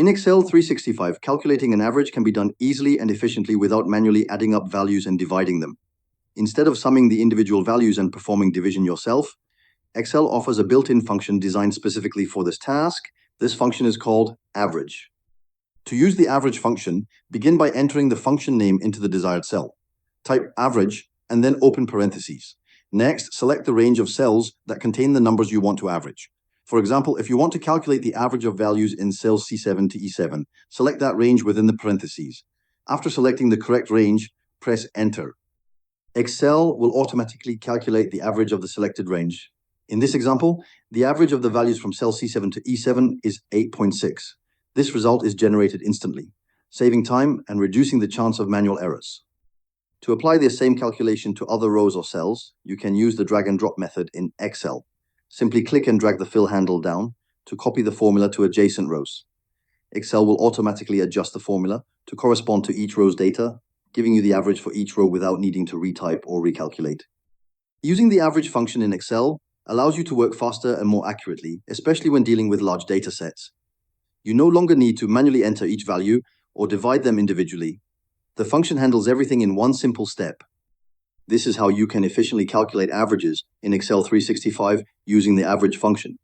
In Excel 365, calculating an average can be done easily and efficiently without manually adding up values and dividing them. Instead of summing the individual values and performing division yourself, Excel offers a built-in function designed specifically for this task. This function is called average. To use the average function, begin by entering the function name into the desired cell. Type average and then open parentheses. Next, select the range of cells that contain the numbers you want to average. For example, if you want to calculate the average of values in cells C7 to E7, select that range within the parentheses. After selecting the correct range, press Enter. Excel will automatically calculate the average of the selected range. In this example, the average of the values from cell C7 to E7 is 8.6. This result is generated instantly, saving time and reducing the chance of manual errors. To apply the same calculation to other rows or cells, you can use the drag and drop method in Excel. Simply click and drag the fill handle down to copy the formula to adjacent rows. Excel will automatically adjust the formula to correspond to each row's data, giving you the average for each row without needing to retype or recalculate. Using the average function in Excel allows you to work faster and more accurately, especially when dealing with large data sets. You no longer need to manually enter each value or divide them individually. The function handles everything in one simple step. This is how you can efficiently calculate averages in Excel 365 using the average function.